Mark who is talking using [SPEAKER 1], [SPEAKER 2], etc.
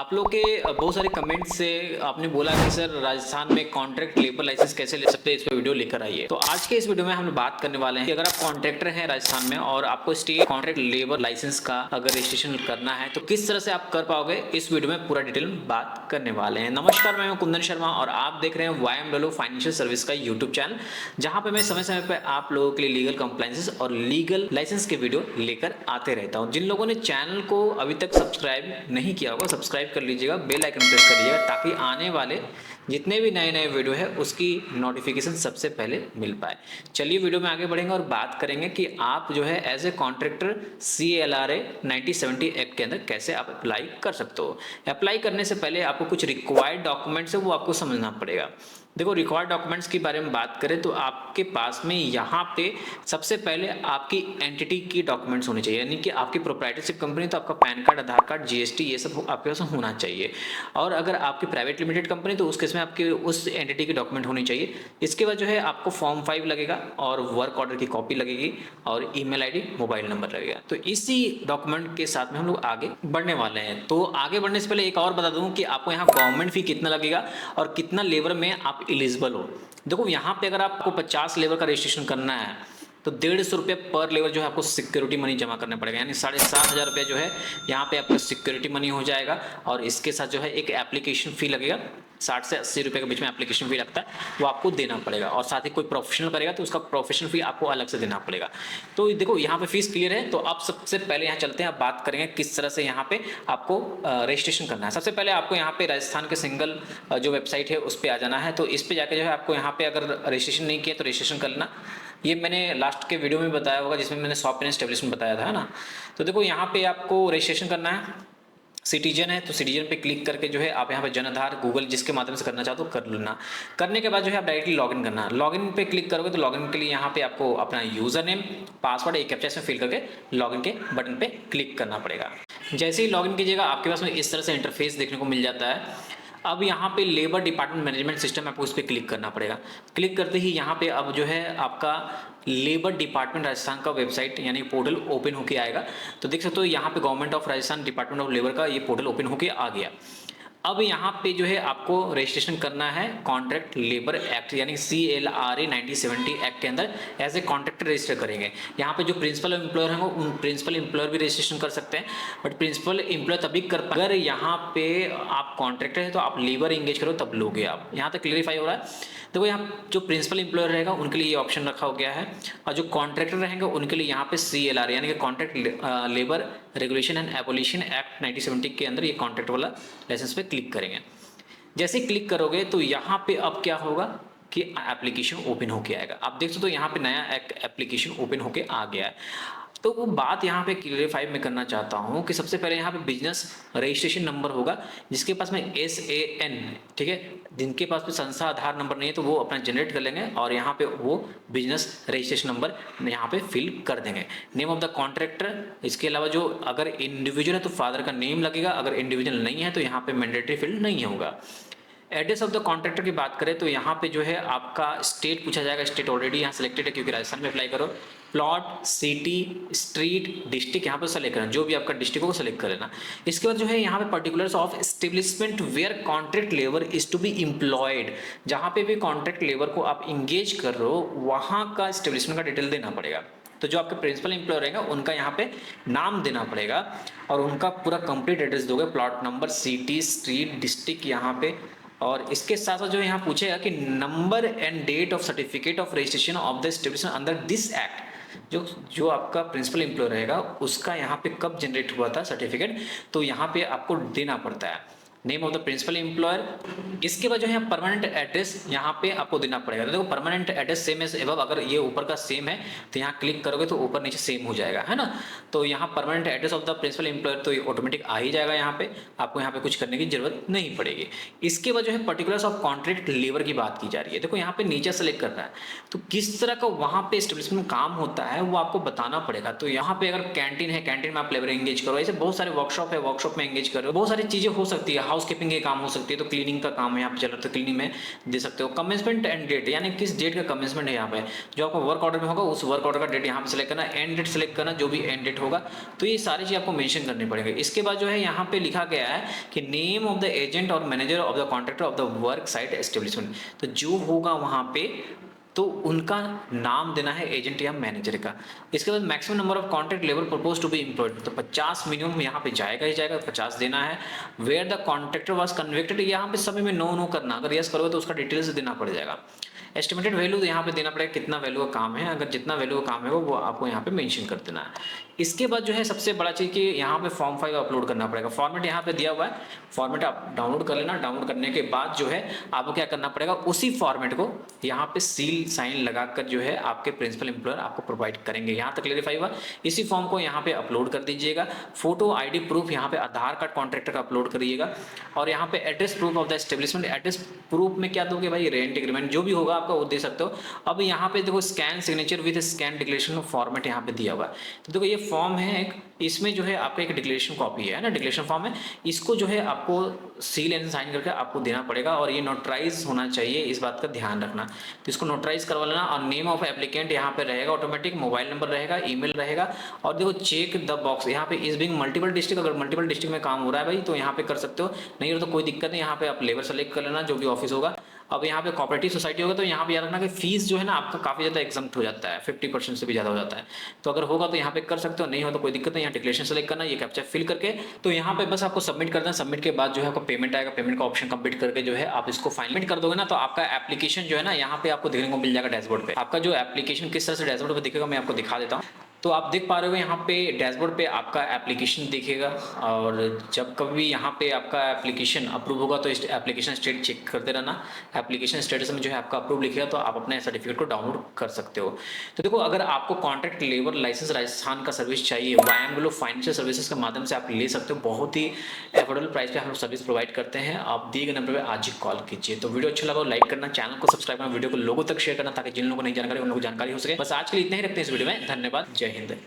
[SPEAKER 1] आप लोग के बहुत सारे कमेंट्स से आपने बोला कि सर राजस्थान में कॉन्ट्रैक्ट लेबर लाइसेंस कैसे ले सकते हैं, इस पे वीडियो लेकर आइए। तो आज के इस वीडियो में हम बात करने वाले हैं कि अगर आप कॉन्ट्रैक्टर हैं राजस्थान में और आपको स्टेट कॉन्ट्रैक्ट लेबर लाइसेंस का अगर रजिस्ट्रेशन करना है तो किस तरह से आप कर पाओगे, इस वीडियो में पूरा डिटेल में बात करने वाले हैं। नमस्कार, मैं हूं कुंदन शर्मा और आप देख रहे हैं YMLO फाइनेंशियल सर्विस का यूट्यूब चैनल, जहां पे मैं समय समय पर आप लोगों के लिए लीगल कंप्लायंसेस और लीगल लाइसेंस के वीडियो लेकर आते रहता हूं। जिन लोगों ने चैनल को अभी तक सब्सक्राइब नहीं किया होगा, सब्सक्राइब कर लीजिएगा, बेल आइकन प्रेस कर लीजिएगा ताकि आने वाले जितने भी नए नए वीडियो है उसकी नोटिफिकेशन सबसे पहले मिल पाए। चलिए वीडियो में आगे बढ़ेंगे और बात करेंगे कि आप जो है as a contractor CLRA 1970 act के अंदर कैसे आप अप्लाई कर सकते हो। अप्लाई करने से पहले आपको कुछ रिक्वायर्ड डॉक्यूमेंट्स है वो आपको समझना पड़ेगा। देखो, रिक्वायर्ड डॉक्यूमेंट्स के बारे में बात करें तो आपके पास में यहाँ पे सबसे पहले आपकी एंटिटी की डॉक्यूमेंट्स होने चाहिए, यानी कि आपकी प्रोप्राइटरशिप कंपनी तो आपका पैन कार्ड, आधार कार्ड, GST ये सब आपके पास होना चाहिए। और अगर आपकी प्राइवेट लिमिटेड कंपनी तो उस केस में आपके उस एंटिटी की डॉक्यूमेंट होनी चाहिए। इसके बाद जो है आपको फॉर्म 5 लगेगा और वर्क ऑर्डर की कॉपी लगेगी और ईमेल ID, मोबाइल नंबर लगेगा। तो इसी डॉक्यूमेंट के साथ में हम लोग आगे बढ़ने वाले हैं। तो आगे बढ़ने से पहले एक और बता दूं कि आपको यहाँ गवर्नमेंट फी कितना लगेगा और कितना लेबर में आप एलिजिबल हो। देखो, यहाँ पे अगर आपको 50 लेबर का रजिस्ट्रेशन करना है तो 150 रुपये पर लेबर जो है आपको सिक्योरिटी मनी जमा करना पड़ेगा, यानी 7,500 रुपये जो है यहाँ पे आपका सिक्योरिटी मनी हो जाएगा। और इसके साथ जो है एक एप्लीकेशन फ़ी लगेगा, 60 से 80 रुपये के बीच में एप्लीकेशन फ़ी लगता है, वो आपको देना पड़ेगा। और साथ ही कोई प्रोफेशनल करेगा तो उसका प्रोफेशनल फ़ी आपको अलग से देना पड़ेगा। तो देखो, यहाँ पे फीस क्लियर है। तो आप सबसे पहले यहाँ चलते हैं, आप बात करेंगे किस तरह से यहाँ पे आपको रजिस्ट्रेशन करना है। सबसे पहले आपको यहाँ पे राजस्थान के सिंगल जो वेबसाइट है उस पर आ जाना है। तो इस पर जाकर जो है आपको यहाँ पे अगर रजिस्ट्रेशन नहीं किया तो रजिस्ट्रेशन कर लेना। ये मैंने लास्ट के वीडियो में बताया होगा जिसमें मैंने सॉफ्टवेयर एस्टेब्लिशमेंट बताया था, है ना। तो देखो, यहाँ पे आपको रजिस्ट्रेशन करना है। सिटीजन है तो सिटीजन पे क्लिक करके जो है आप यहाँ पे जन आधार, गूगल जिसके माध्यम से करना चाहते हो कर लेना। करने के बाद जो है आप डायरेक्टली लॉगिन करना है। लॉगिन पे क्लिक करोगे तो लॉगिन के लिए यहाँ पे आपको अपना यूजर नेम, पासवर्ड, एक कैप्चा इसमें फिल करके लॉगिन के बटन पे क्लिक करना पड़ेगा। जैसे ही लॉगिन कीजिएगा आपके पास में इस तरह से इंटरफेस देखने को मिल जाता है। अब यहाँ पे लेबर डिपार्टमेंट मैनेजमेंट सिस्टम आपको उस पर क्लिक करना पड़ेगा। क्लिक करते ही यहाँ पे अब जो है आपका लेबर डिपार्टमेंट राजस्थान का वेबसाइट यानी पोर्टल ओपन होके आएगा। तो देख सकते हो यहाँ पे government of Rajasthan department of labour का ये पोर्टल ओपन होके आ गया। अब यहाँ पे जो है आपको रजिस्ट्रेशन करना है कॉन्ट्रैक्ट लेबर एक्ट यानी CLRA 1970 एक्ट के अंदर एज ए कॉन्ट्रैक्टर रजिस्टर करेंगे। यहाँ पे जो प्रिंसिपल एम्प्लॉयर हैं उन प्रिंसिपल एम्प्लॉयर भी रजिस्ट्रेशन कर सकते हैं, बट प्रिंसिपल एम्प्लॉयर तभी कर पाए अगर यहाँ पे आप कॉन्ट्रैक्टर है तो आप लेबर एंगेज करो तब लोगे आप। यहाँ तक क्लियरिफाई हो रहा है। देखो, यहाँ जो प्रिंसिपल एम्प्लॉयर रहेगा उनके लिए ये ऑप्शन रखा हो गया है और जो कॉन्ट्रैक्टर रहेंगे उनके लिए यहाँ पे CLR यानी कि contract labour regulation and abolition act 1970 के अंदर ये कॉन्ट्रैक्ट वाला लाइसेंस पे क्लिक करेंगे। जैसे क्लिक करोगे तो यहाँ पे अब क्या होगा कि एप्लीकेशन ओपन होके आएगा। आप देख सकते हो यहाँ पे नया एप्लीकेशन ओपन होके आ गया है। तो वो बात यहाँ पे क्लियरिफाई मैं करना चाहता हूँ कि सबसे पहले यहाँ पे बिजनेस रजिस्ट्रेशन नंबर होगा, जिसके पास में SAN, ठीक है, जिनके पास में संस्था आधार नंबर नहीं है तो वो अपना जनरेट कर लेंगे और यहाँ पे वो बिजनेस रजिस्ट्रेशन नंबर यहाँ पे फिल कर देंगे। नेम ऑफ द कॉन्ट्रैक्टर, इसके अलावा जो अगर इंडिविजुअल है तो फादर का नेम लगेगा, अगर इंडिविजुअल नहीं है तो यहाँ पे मैंडेटरी फील्ड नहीं होगा। एड्रेस ऑफ द कॉन्ट्रैक्टर की बात करें तो यहाँ पे जो है आपका स्टेट पूछा जाएगा। स्टेट ऑलरेडी यहाँ सेलेक्टेड है क्योंकि राजस्थान में अप्लाई करो। प्लॉट, सिटी, स्ट्रीट, डिस्ट्रिक्ट यहाँ पे सेलेक्ट करना, जो भी आपका डिस्ट्रिक्ट हो वो सेलेक्ट कर लेना। इसके बाद जो है यहाँ पे particulars of establishment where contract labour is to be employed, जहाँ पे भी कॉन्ट्रैक्ट लेबर को आप इंगेज कर रहे हो वहाँ का एस्टेब्लिशमेंट का डिटेल देना पड़ेगा। तो जो आपके प्रिंसिपल एम्प्लॉयर रहेगा उनका यहाँ पे नाम देना पड़ेगा और उनका पूरा कंप्लीट एड्रेस दोगे, plot number, city, street, district यहाँ पे। और इसके साथ साथ जो यहाँ पूछेगा कि number and date of certificate of registration of the establishment under this act, जो आपका प्रिंसिपल एम्प्लॉयर रहेगा उसका यहाँ पे कब जनरेट हुआ था सर्टिफिकेट, तो यहाँ पे आपको देना पड़ता है। Name of the principal employer. इसके बाद जो है परमानेंट एड्रेस यहाँ पे आपको देना पड़ेगा। तो देखो, permanent address same as above, अगर ये ऊपर का सेम है तो यहाँ क्लिक करोगे तो ऊपर नीचे सेम हो जाएगा, है ना। तो यहाँ permanent address of the principal employer तो ये ऑटोमेटिक आ ही जाएगा। यहाँ पे आपको यहाँ पे कुछ करने की जरूरत नहीं पड़ेगी। इसके बाद जो है पर्टिकुलर्स ऑफ कॉन्ट्रैक्ट लेबर की बात की जा रही है। देखो, यहाँ पे नीचे सेलेक्ट करना है तो किस तरह का वहाँ पे एस्टेब्लिशमेंट काम होता है वो आपको बताना पड़ेगा। तो यहाँ पे अगर कैंटीन है, कैंटीन में आप लेबर एंगेज करो, ऐसे बहुत सारे वर्कशॉप है, वर्कशॉप में एंगेज करो, बहुत सारी चीजें हो सकती है। हाउस कीपिंग के काम हो सकती है, तो क्लीनिंग का काम है यहाँ पे चल रहा है, तो क्लीनिंग में दे सकते हो। कमेंसमेंट एंड डेट, यानी किस डेट का कमेंसमेंट है यहाँ पे, जो आपका वर्क ऑर्डर में होगा उस वर्क ऑर्डर का डेट यहाँ पे सेलेक्ट करना, एंड डेट सेलेक्ट करना, जो भी एंड डेट होगा। तो ये सारी चीज़ आपको मेंशन करनी पड़ेगी। इसके बाद जो है यहाँ पे लिखा गया है कि नेम ऑफ द एजेंट और manager of the contractor of the work site establishment, तो जो होगा वहाँ पे तो उनका नाम देना है एजेंट या मैनेजर का। इसके बाद maximum number of contract labour propose to be employed, तो 50 मिनिमम यहाँ पे जाएगा ही जाएगा, 50 देना है। Where the contractor was convicted, यहाँ पे सभी में नो नो करना, अगर यस करोगे तो उसका डिटेल्स देना पड़ जाएगा। एस्टिमेटेड वैल्यू तो यहाँ पे देना पड़ेगा, कितना वैल्यू का काम है, अगर जितना वैल्यू का काम है वो आपको यहाँ पे मेंशन कर देना है। इसके बाद जो है सबसे बड़ा चीज़ कि यहाँ पे फॉर्म 5 अपलोड करना पड़ेगा। फॉर्मेट यहाँ पे दिया हुआ है, फॉर्मेट आप डाउनलोड कर लेना। डाउनलोड करने के बाद जो है आपको क्या करना पड़ेगा, उसी फॉर्मेट को यहाँ पे सील साइन लगाकर जो है आपके प्रिंसिपल एम्प्लॉयर आपको प्रोवाइड करेंगे। यहाँ तक क्लेरिफाई हुआ। इसी फॉर्म को यहाँ पे अपलोड कर दीजिएगा। फोटो आईडी प्रूफ यहाँ पे आधार कार्ड कॉन्ट्रैक्टर का अपलोड करिएगा, और यहाँ पे address proof of the establishment, address proof में क्या दोगे भाई, रेंट एग्रीमेंट जो भी होगा आपका वो दे सकते हो। अब यहाँ पे देखो scan signature with scan declaration format यहाँ पे दिया हुआ है। तो देखो ये फॉर्म है एक, इसमें जो है आपका एक डिक्लेरेशन कॉपी है ना, डिक्लेरेशन फॉर्म है, इसको जो है आपको सील एंड साइन करके आपको देना पड़ेगा, और ये नोटराइज होना चाहिए, इस बात का ध्यान रखना। तो इसको नोटराइज करवा लेना, और नेम ऑफ एप्लीकेंट यहाँ पे रहेगा ऑटोमेटिक, मोबाइल नंबर रहेगा, ईमेल रहेगा, और देखो चेक द बॉक्स यहाँ पे इज बिंग मल्टीपल डिस्ट्रिक्ट, अगर मल्टीपल डिस्ट्रिक्ट में काम हो रहा है भाई तो यहाँ पे कर सकते हो, नहीं हो तो कोई दिक्कत नहीं, यहाँ पे आप लेबर सेलेक्ट कर लेना जो भी ऑफिस होगा। अब यहाँ पे कोऑपरेटिव सोसाइटी होगा तो यहाँ पे याद रखना कि फीस जो है ना आपका काफ़ी ज़्यादा एग्जम्प्ट हो जाता है, 50% से भी ज़्यादा हो जाता है। तो अगर होगा तो यहाँ पे कर सकते हो, नहीं हो तो कोई दिक्कत नहीं, यहाँ डिक्लेरेशन सेलेक्ट करना, ये कैप्चा फिल करके तो यहाँ पे बस आपको सबमिट कर देना। सबमिट के बाद जो है आपको पेमेंट आएगा, पेमेंट का ऑप्शन कंप्लीट करके जो है आप इसको फाइनल कर दोगे ना, तो आपका एप्लीकेशन जो है ना यहाँ पे आपको देखने को मिल जाएगा डैशबोर्ड पे। आपका जो एप्लीकेशन किस तरह से डैशबोर्ड पे दिखेगा मैं आपको दिखा देता हूँ। तो आप देख पा रहे हो यहाँ पे डैशबोर्ड पे आपका एप्लीकेशन दिखेगा, और जब कभी यहाँ पे आपका एप्लीकेशन अप्रूव होगा तो इस एप्लीकेशन स्टेट चेक करते रहना। एप्लीकेशन स्टेटस में जो है आपका अप्रूव लिखेगा तो आप अपने सर्टिफिकेट को डाउनलोड कर सकते हो। तो देखो अगर आपको कॉन्ट्रैक्ट लेबर लाइसेंस राजस्थान का सर्विस चाहिए, वायम फाइनेंशियल सर्विसेज के माध्यम से आप ले सकते हो, बहुत ही अफोर्डेबल प्राइस पे हम लोग सर्विस प्रोवाइड करते हैं। आप दिए गए नंबर पे आज ही कॉल कीजिए। तो वीडियो अच्छा लगा हो लाइक करना, चैनल को सब्सक्राइब करना, वीडियो को लोगों तक शेयर करना, ताकि जिन लोगों को नहीं जानकारी उन लोगों को जानकारी हो सके। बस आज के लिए इतना ही रखते हैं इस वीडियो में। धन्यवाद, जय हिंद।